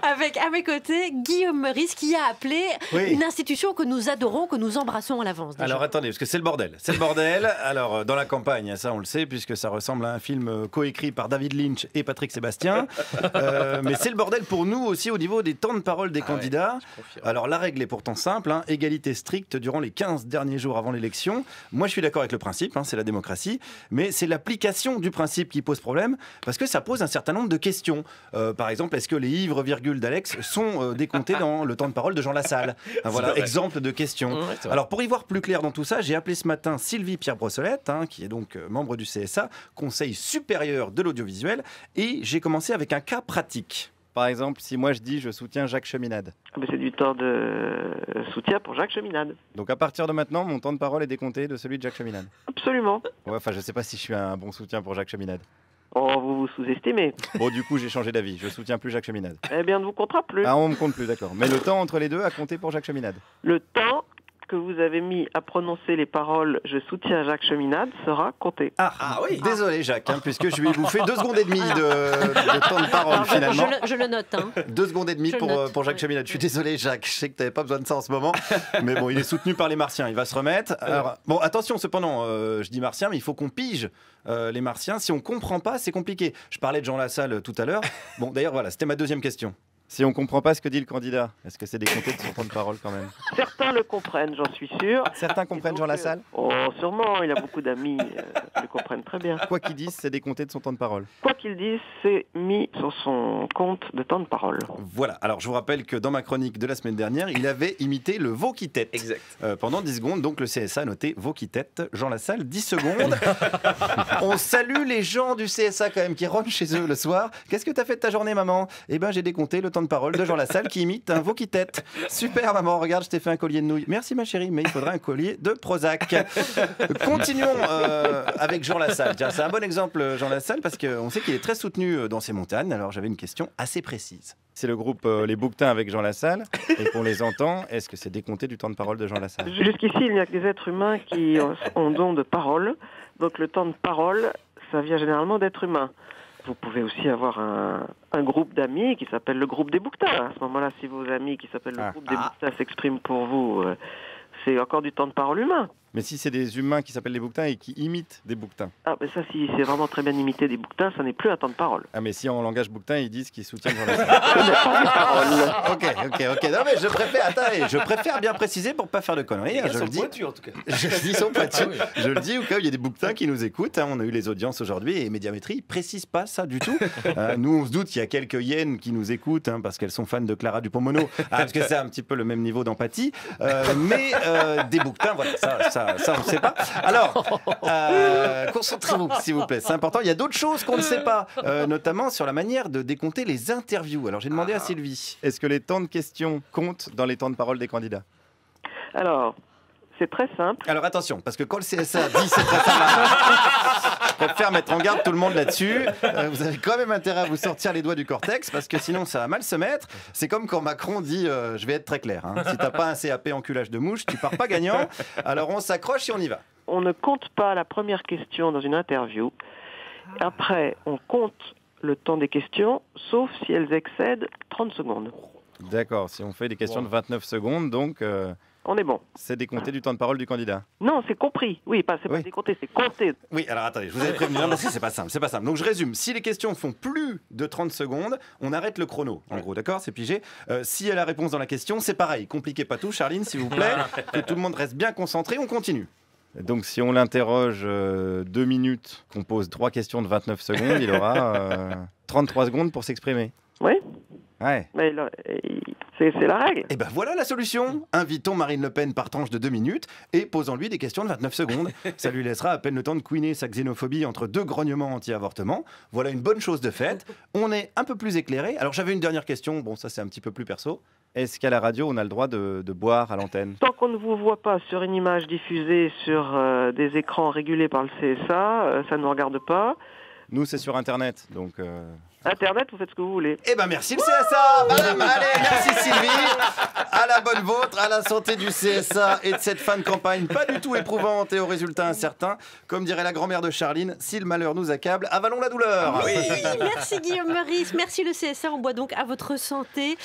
Avec à mes côtés Guillaume Meurice qui a appelé une institution que nous adorons, que nous embrassons à l'avance. Alors attendez, parce que c'est le bordel. C'est le bordel. Alors dans la campagne, ça on le sait, puisque ça ressemble à un film coécrit par David Lynch et Patrick Sébastien. Mais c'est le bordel pour nous aussi au niveau des temps de parole des candidats. Alors la règle est pourtant simple, égalité stricte durant les 15 derniers jours avant l'élection. Moi je suis d'accord avec le principe, c'est la démocratie, mais c'est l'application du principe qui pose problème, parce que ça pose un certain nombre de questions. Par exemple, est-ce que les ivres virgules d'Alex sont décomptés dans le temps de parole de Jean Lassalle? Voilà, exemple de question. Alors, pour y voir plus clair dans tout ça, j'ai appelé ce matin Sylvie Pierre Brossolette, qui est donc membre du CSA, Conseil supérieur de l'audiovisuel, et j'ai commencé avec un cas pratique. Par exemple, si moi je dis je soutiens Jacques Cheminade. C'est du temps de soutien pour Jacques Cheminade. Donc à partir de maintenant, mon temps de parole est décompté de celui de Jacques Cheminade. Absolument. Ouais, enfin, je sais pas si je suis un bon soutien pour Jacques Cheminade. Oh, vous vous sous-estimez. Bon, du coup, j'ai changé d'avis. Je soutiens plus Jacques Cheminade. Eh bien, on ne vous comptera plus. Ah, on me compte plus, d'accord. Mais le temps entre les deux a compté pour Jacques Cheminade. Le temps que vous avez mis à prononcer les paroles « Je soutiens Jacques Cheminade » sera compté. Ah oui. Désolé, Jacques, puisque je lui ai bouffé 2 secondes et demie de temps de parole, finalement. Je le note. 2 secondes et demie pour Jacques Cheminade. Je suis désolé, Jacques. Je sais que tu n'avais pas besoin de ça en ce moment. Mais bon, il est soutenu par les Martiens. Il va se remettre. Alors, bon, attention, cependant, je dis Martiens, mais il faut qu'on pige les Martiens. Si on ne comprend pas, c'est compliqué. Je parlais de Jean Lassalle tout à l'heure. Bon, d'ailleurs, voilà, c'était ma deuxième question. Si on ne comprend pas ce que dit le candidat, est-ce que c'est décompté de son temps de parole quand même? Certains le comprennent, j'en suis sûr. Certains comprennent Jean Lassalle? Oh, sûrement, il a beaucoup d'amis qui le comprennent très bien. Quoi qu'ils disent, c'est décompté de son temps de parole. Quoi qu'il dise, c'est mis sur son compte de temps de parole. Voilà, alors je vous rappelle que dans ma chronique de la semaine dernière, il avait imité le veau qui tête. Exact. Pendant 10 secondes, donc le CSA a noté veau qui tête, Jean Lassalle, 10 secondes. On salue les gens du CSA quand même qui rentrent chez eux le soir. Qu'est-ce que t'as fait de ta journée, maman? Eh ben j'ai décompté le temps de parole de Jean Lassalle qui imite un veau qui tête. Super, maman, regarde, je t'ai fait un collier de nouilles. Merci ma chérie, mais il faudra un collier de Prozac. Continuons avec Jean Lassalle. Tiens, c'est un bon exemple, Jean Lassalle, parce qu'on sait qu'il est très soutenu dans ses montagnes. Alors j'avais une question assez précise. C'est le groupe Les Bouquetins avec Jean Lassalle, et qu'on les entend. Est-ce que c'est décompté du temps de parole de Jean Lassalle? Jusqu'ici, il n'y a que des êtres humains qui ont don de parole. Donc le temps de parole, ça vient généralement d'êtres humains. Vous pouvez aussi avoir un groupe d'amis qui s'appelle le groupe des Bouquetins. À ce moment-là, si vos amis qui s'appellent le groupe des Bouquetins s'expriment pour vous, c'est encore du temps de parole humain. Mais si c'est des humains qui s'appellent les Bouquetins et qui imitent des Bouquetins? Ah, mais ça, si c'est vraiment très bien imité des Bouquetins, ça n'est plus un temps de parole. Ah, mais si en langage Bouquetin, ils disent qu'ils soutiennent Jean Lassalle. Ce n'est pas des paroles. Ok. Non, mais je préfère bien préciser pour pas faire de conneries. Je le dis. Pointu, en tout cas. Je dis son pointu. Je le dis au cas où il y a des Bouquetins qui nous écoutent. On a eu les audiences aujourd'hui et Médiamétrie précise pas ça du tout. Nous, on se doute qu'il y a quelques hyènes qui nous écoutent parce qu'elles sont fans de Clara Dupont-Mono, parce que c'est un petit peu le même niveau d'empathie. Mais des Bouquetins, voilà, ça on ne sait pas. Alors, concentrez-vous, s'il vous plaît, c'est important. Il y a d'autres choses qu'on ne sait pas, notamment sur la manière de décompter les interviews. Alors, j'ai demandé à Sylvie, est-ce que les temps de questions comptent dans les temps de parole des candidats? Alors, c'est très simple. Alors, attention, parce que quand le CSA dit c'est très simple, je préfère mettre en garde tout le monde là-dessus. Vous avez quand même intérêt à vous sortir les doigts du cortex, parce que sinon, ça va mal se mettre. C'est comme quand Macron dit, je vais être très clair, si t'as pas un CAP enculage de mouche, tu pars pas gagnant. Alors, on s'accroche et on y va. On ne compte pas la première question dans une interview. Après, on compte le temps des questions, sauf si elles excèdent 30 secondes. D'accord, si on fait des questions de 29 secondes, donc... on est bon. C'est décompté du temps de parole du candidat? Non, c'est compris. Oui, c'est pas décompté, c'est compté. Oui, alors attendez, je vous avais prévenu, parce que c'est pas simple. Donc je résume, si les questions font plus de 30 secondes, on arrête le chrono. En gros, d'accord, c'est pigé. Si elle a la réponse dans la question, c'est pareil. Compliquez pas tout, Charline, s'il vous plaît, que tout le monde reste bien concentré, on continue. Donc si on l'interroge 2 minutes, qu'on pose 3 questions de 29 secondes, il aura 33 secondes pour s'exprimer. Oui. Ouais. Mais là, c'est la règle. Et ben voilà la solution. Invitons Marine Le Pen par tranche de 2 minutes et posons-lui des questions de 29 secondes. Ça lui laissera à peine le temps de couiner sa xénophobie entre 2 grognements anti-avortement. Voilà une bonne chose de faite. On est un peu plus éclairé. Alors j'avais une dernière question. Bon, ça c'est un petit peu plus perso. Est-ce qu'à la radio, on a le droit de boire à l'antenne? Tant qu'on ne vous voit pas sur une image diffusée sur des écrans régulés par le CSA, ça ne nous regarde pas. Nous, c'est sur Internet, donc Internet, vous faites ce que vous voulez. Eh ben merci le CSA, madame. Allez, merci Sylvie. À la bonne vôtre, à la santé du CSA et de cette fin de campagne pas du tout éprouvante et aux résultats incertains. Comme dirait la grand-mère de Charline, si le malheur nous accable, avalons la douleur. Oui, merci Guillaume Meurice, merci le CSA. On boit donc à votre santé.